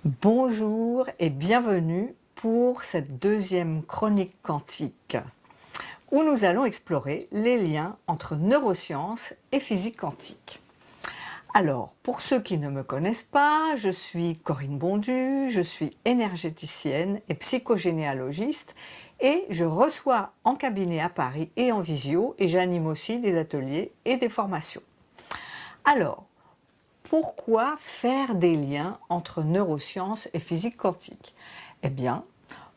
Bonjour et bienvenue pour cette deuxième chronique quantique où nous allons explorer les liens entre neurosciences et physique quantique. Alors, pour ceux qui ne me connaissent pas, je suis Corinne Bondu, je suis énergéticienne et psychogénéalogiste et je reçois en cabinet à Paris et en visio et j'anime aussi des ateliers et des formations. Alors, pourquoi faire des liens entre neurosciences et physique quantique? Eh bien,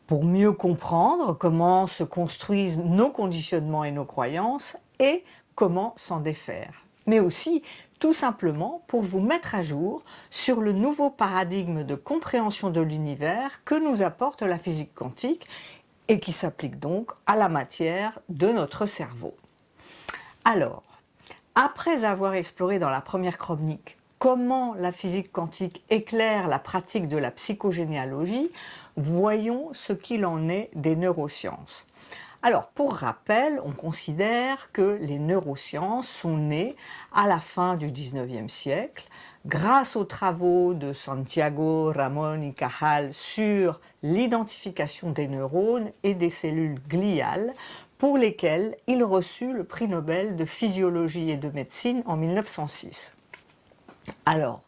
pour mieux comprendre comment se construisent nos conditionnements et nos croyances et comment s'en défaire. Mais aussi, tout simplement, pour vous mettre à jour sur le nouveau paradigme de compréhension de l'univers que nous apporte la physique quantique et qui s'applique donc à la matière de notre cerveau. Alors, après avoir exploré dans la première chronique comment la physique quantique éclaire la pratique de la psychogénéalogie, voyons ce qu'il en est des neurosciences. Alors, pour rappel, on considère que les neurosciences sont nées à la fin du XIXe siècle grâce aux travaux de Santiago Ramón y Cajal sur l'identification des neurones et des cellules gliales pour lesquelles il reçut le prix Nobel de physiologie et de médecine en 1906. Alors,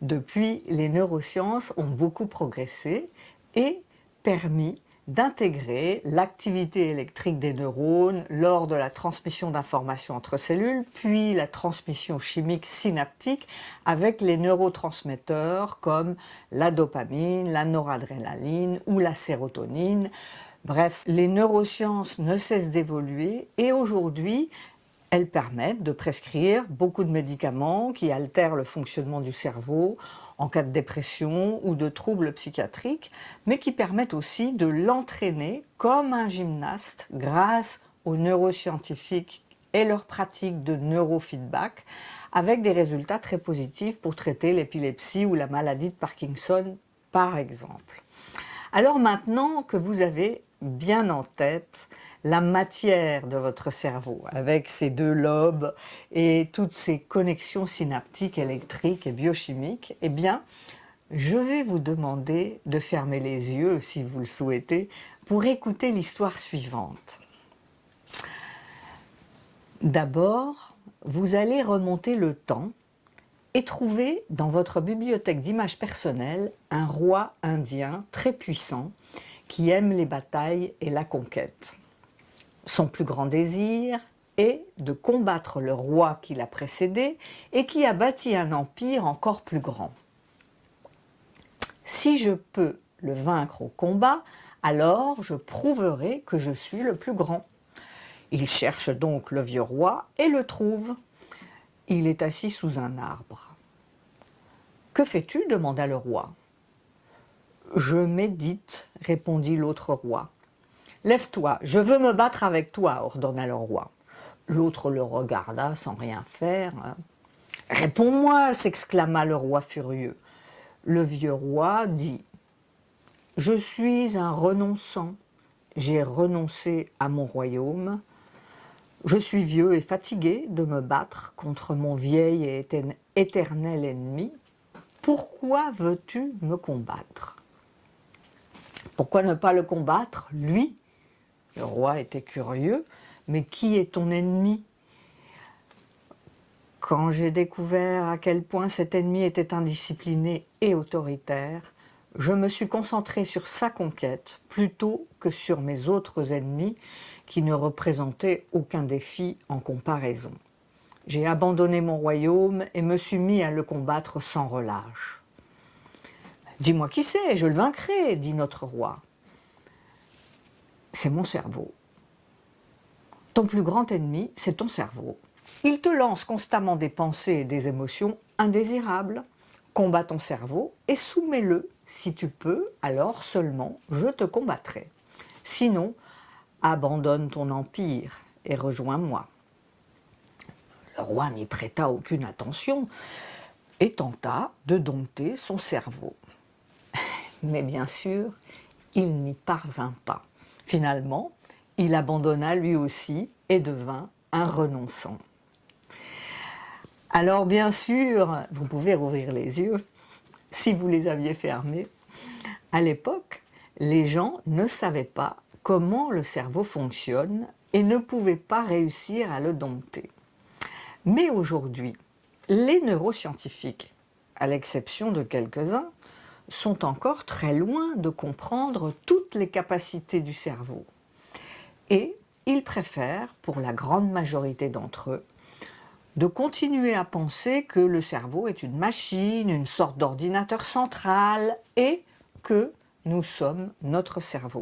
depuis, les neurosciences ont beaucoup progressé et permis d'intégrer l'activité électrique des neurones lors de la transmission d'informations entre cellules, puis la transmission chimique synaptique avec les neurotransmetteurs comme la dopamine, la noradrénaline ou la sérotonine. Bref, les neurosciences ne cessent d'évoluer et aujourd'hui, elles permettent de prescrire beaucoup de médicaments qui altèrent le fonctionnement du cerveau en cas de dépression ou de troubles psychiatriques, mais qui permettent aussi de l'entraîner comme un gymnaste grâce aux neuroscientifiques et leurs pratiques de neurofeedback, avec des résultats très positifs pour traiter l'épilepsie ou la maladie de Parkinson, par exemple. Alors maintenant que vous avez bien en tête la matière de votre cerveau, avec ses deux lobes et toutes ses connexions synaptiques, électriques et biochimiques, eh bien, je vais vous demander de fermer les yeux, si vous le souhaitez, pour écouter l'histoire suivante. D'abord, vous allez remonter le temps et trouver dans votre bibliothèque d'images personnelles un roi indien très puissant qui aime les batailles et la conquête. Son plus grand désir est de combattre le roi qui l'a précédé et qui a bâti un empire encore plus grand. Si je peux le vaincre au combat, alors je prouverai que je suis le plus grand. Il cherche donc le vieux roi et le trouve. Il est assis sous un arbre. « Que fais-tu » demanda le roi. « Je médite » répondit l'autre roi. « Lève-toi, je veux me battre avec toi » ordonna le roi. L'autre le regarda sans rien faire. « Réponds-moi » s'exclama le roi furieux. Le vieux roi dit « Je suis un renonçant, j'ai renoncé à mon royaume. Je suis vieux et fatigué de me battre contre mon vieil et éternel ennemi. Pourquoi veux-tu me combattre ?» Pourquoi ne pas le combattre, lui ? Le roi était curieux, mais qui est ton ennemi ? Quand j'ai découvert à quel point cet ennemi était indiscipliné et autoritaire, je me suis concentré sur sa conquête plutôt que sur mes autres ennemis qui ne représentaient aucun défi en comparaison. J'ai abandonné mon royaume et me suis mis à le combattre sans relâche. « Dis-moi qui c'est, je le vaincrai » dit notre roi. « C'est mon cerveau. Ton plus grand ennemi, c'est ton cerveau. Il te lance constamment des pensées et des émotions indésirables. Combats ton cerveau et soumets-le. Si tu peux, alors seulement je te combattrai. Sinon, abandonne ton empire et rejoins-moi. » Le roi n'y prêta aucune attention et tenta de dompter son cerveau. Mais bien sûr, il n'y parvint pas. Finalement, il abandonna lui aussi et devint un renonçant. Alors bien sûr, vous pouvez rouvrir les yeux, si vous les aviez fermés, À l'époque, les gens ne savaient pas comment le cerveau fonctionne et ne pouvaient pas réussir à le dompter. Mais aujourd'hui, les neuroscientifiques, à l'exception de quelques-uns, sont encore très loin de comprendre toutes les capacités du cerveau. Et ils préfèrent, pour la grande majorité d'entre eux, de continuer à penser que le cerveau est une machine, une sorte d'ordinateur central et que nous sommes notre cerveau.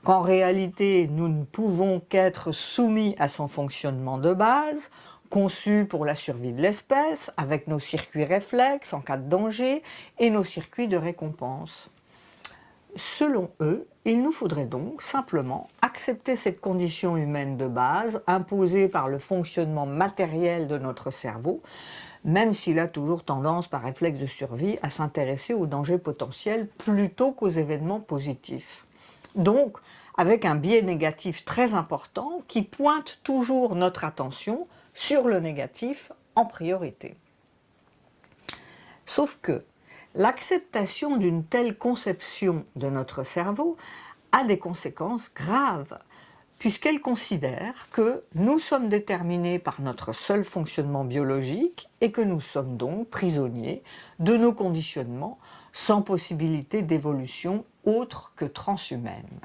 Qu'en réalité, nous ne pouvons qu'être soumis à son fonctionnement de base, conçu pour la survie de l'espèce, avec nos circuits réflexes en cas de danger et nos circuits de récompense. Selon eux, il nous faudrait donc simplement accepter cette condition humaine de base imposée par le fonctionnement matériel de notre cerveau, même s'il a toujours tendance par réflexe de survie à s'intéresser aux dangers potentiels plutôt qu'aux événements positifs. Donc, avec un biais négatif très important qui pointe toujours notre attention sur le négatif en priorité. Sauf que l'acceptation d'une telle conception de notre cerveau a des conséquences graves, puisqu'elle considère que nous sommes déterminés par notre seul fonctionnement biologique et que nous sommes donc prisonniers de nos conditionnements sans possibilité d'évolution autre que transhumaine.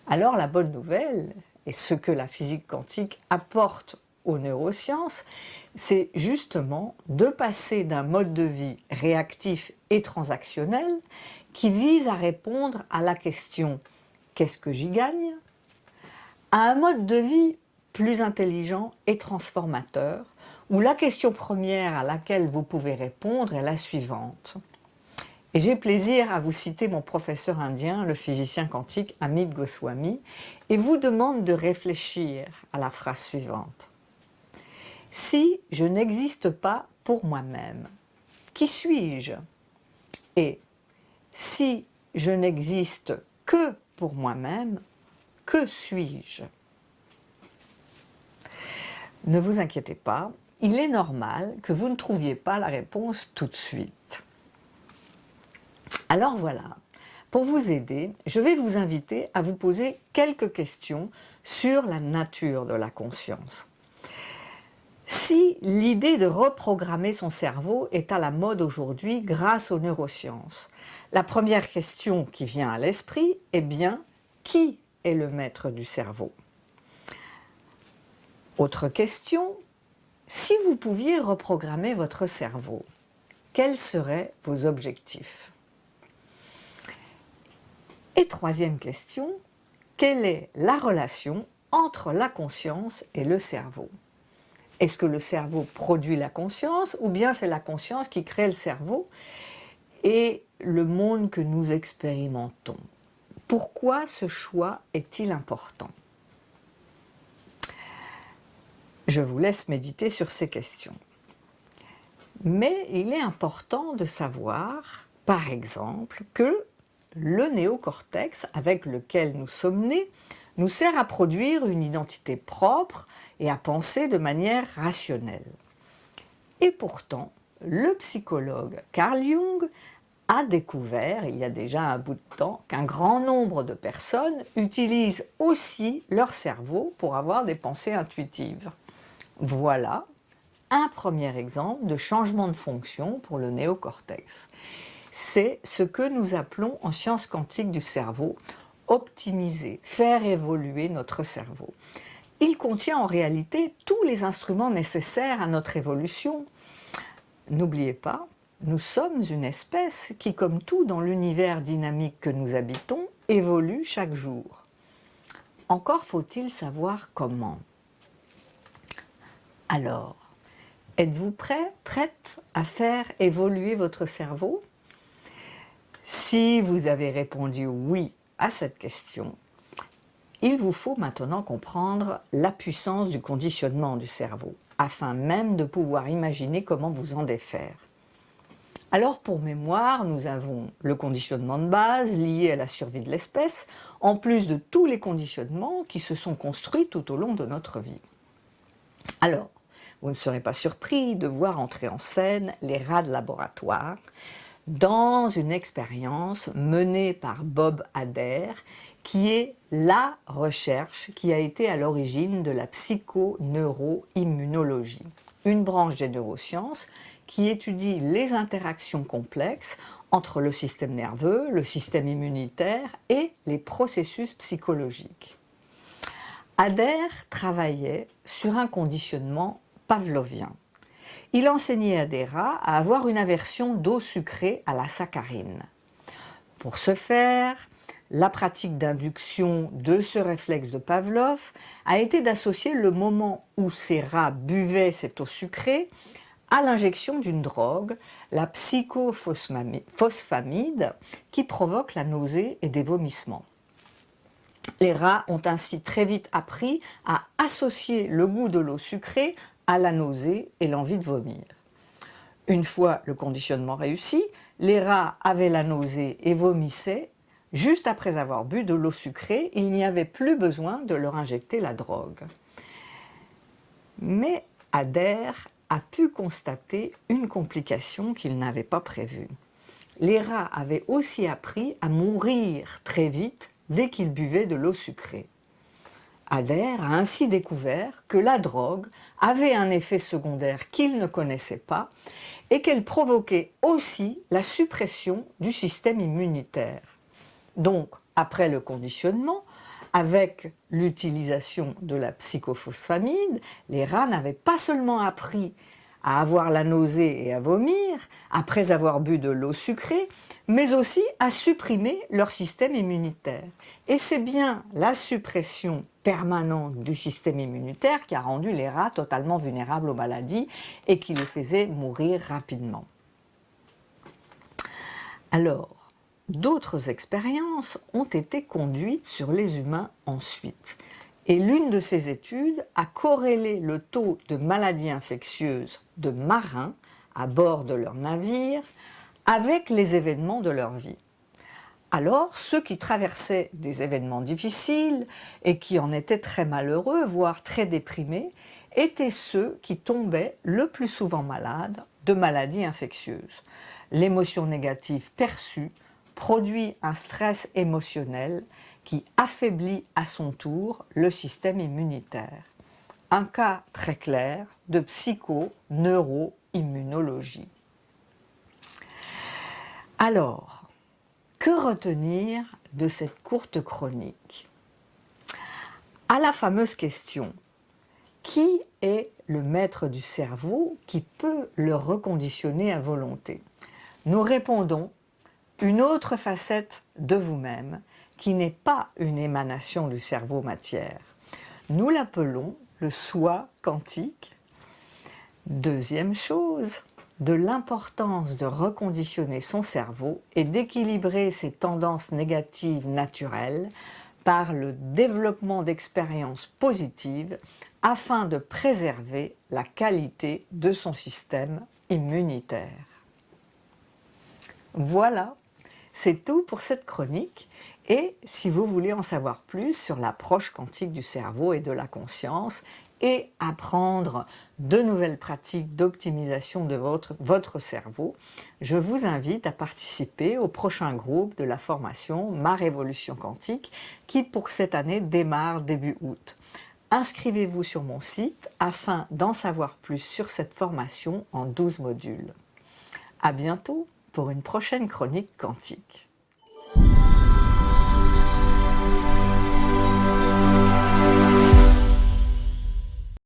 Alors la bonne nouvelle, et ce que la physique quantique apporte aux neurosciences, c'est justement de passer d'un mode de vie réactif et transactionnel qui vise à répondre à la question « qu'est-ce que j'y gagne ?», à un mode de vie plus intelligent et transformateur, où la question première à laquelle vous pouvez répondre est la suivante. Et j'ai plaisir à vous citer mon professeur indien, le physicien quantique Amit Goswami, et vous demande de réfléchir à la phrase suivante. Si je n'existe pas pour moi-même, qui suis-je? Et si je n'existe que pour moi-même, que suis-je? Ne vous inquiétez pas, il est normal que vous ne trouviez pas la réponse tout de suite. Alors voilà, pour vous aider, je vais vous inviter à vous poser quelques questions sur la nature de la conscience. Si l'idée de reprogrammer son cerveau est à la mode aujourd'hui grâce aux neurosciences, la première question qui vient à l'esprit est bien « qui est le maître du cerveau ?» Autre question, si vous pouviez reprogrammer votre cerveau, quels seraient vos objectifs? Et troisième question, quelle est la relation entre la conscience et le cerveau? Est-ce que le cerveau produit la conscience ou bien c'est la conscience qui crée le cerveau et le monde que nous expérimentons? Pourquoi ce choix est-il important? Je vous laisse méditer sur ces questions. Mais il est important de savoir, par exemple, que le néocortex avec lequel nous sommes nés nous sert à produire une identité propre et à penser de manière rationnelle. Et pourtant, le psychologue Carl Jung a découvert, il y a déjà un bout de temps, qu'un grand nombre de personnes utilisent aussi leur cerveau pour avoir des pensées intuitives. Voilà un premier exemple de changement de fonction pour le néocortex. C'est ce que nous appelons en sciences quantiques du cerveau optimiser, faire évoluer notre cerveau. Il contient en réalité tous les instruments nécessaires à notre évolution. N'oubliez pas, nous sommes une espèce qui, comme tout dans l'univers dynamique que nous habitons, évolue chaque jour. Encore faut-il savoir comment. Alors, êtes-vous prêt, prête à faire évoluer votre cerveau? Si vous avez répondu oui à cette question, il vous faut maintenant comprendre la puissance du conditionnement du cerveau, afin même de pouvoir imaginer comment vous en défaire. Alors pour mémoire, nous avons le conditionnement de base lié à la survie de l'espèce, en plus de tous les conditionnements qui se sont construits tout au long de notre vie. Alors, vous ne serez pas surpris de voir entrer en scène les rats de laboratoire, dans une expérience menée par Bob Hader, qui est la recherche qui a été à l'origine de la psychoneuroimmunologie, une branche des neurosciences qui étudie les interactions complexes entre le système nerveux, le système immunitaire et les processus psychologiques. Hader travaillait sur un conditionnement pavlovien. Il enseignait à des rats à avoir une aversion d'eau sucrée à la saccharine. Pour ce faire, la pratique d'induction de ce réflexe de Pavlov a été d'associer le moment où ces rats buvaient cette eau sucrée à l'injection d'une drogue, la psychophosphamide, qui provoque la nausée et des vomissements. Les rats ont ainsi très vite appris à associer le goût de l'eau sucrée à la nausée et l'envie de vomir. Une fois le conditionnement réussi, les rats avaient la nausée et vomissaient. Juste après avoir bu de l'eau sucrée, il n'y avait plus besoin de leur injecter la drogue. Mais Hader a pu constater une complication qu'il n'avait pas prévue. Les rats avaient aussi appris à mourir très vite dès qu'ils buvaient de l'eau sucrée. Hader a ainsi découvert que la drogue avait un effet secondaire qu'il ne connaissait pas et qu'elle provoquait aussi la suppression du système immunitaire. Donc, après le conditionnement, avec l'utilisation de la psychophosphamide, les rats n'avaient pas seulement appris à avoir la nausée et à vomir après avoir bu de l'eau sucrée, mais aussi à supprimer leur système immunitaire. Et c'est bien la suppression permanente du système immunitaire qui a rendu les rats totalement vulnérables aux maladies et qui les faisait mourir rapidement. Alors, d'autres expériences ont été conduites sur les humains ensuite. Et l'une de ces études a corrélé le taux de maladies infectieuses de marins à bord de leur navire avec les événements de leur vie. Alors, ceux qui traversaient des événements difficiles et qui en étaient très malheureux, voire très déprimés, étaient ceux qui tombaient le plus souvent malades de maladies infectieuses. L'émotion négative perçue produit un stress émotionnel qui affaiblit à son tour le système immunitaire. Un cas très clair de psychoneuroimmunologie. Alors, que retenir de cette courte chronique? À la fameuse question « Qui est le maître du cerveau qui peut le reconditionner à volonté ?» Nous répondons « Une autre facette de vous-même qui n'est pas une émanation du cerveau matière. » Nous l'appelons le soi quantique. Deuxième chose, de l'importance de reconditionner son cerveau et d'équilibrer ses tendances négatives naturelles par le développement d'expériences positives afin de préserver la qualité de son système immunitaire. Voilà, c'est tout pour cette chronique. Et si vous voulez en savoir plus sur l'approche quantique du cerveau et de la conscience et apprendre de nouvelles pratiques d'optimisation de votre cerveau, je vous invite à participer au prochain groupe de la formation Ma Révolution Quantique qui pour cette année démarre début août. Inscrivez-vous sur mon site afin d'en savoir plus sur cette formation en 12 modules. À bientôt pour une prochaine chronique quantique.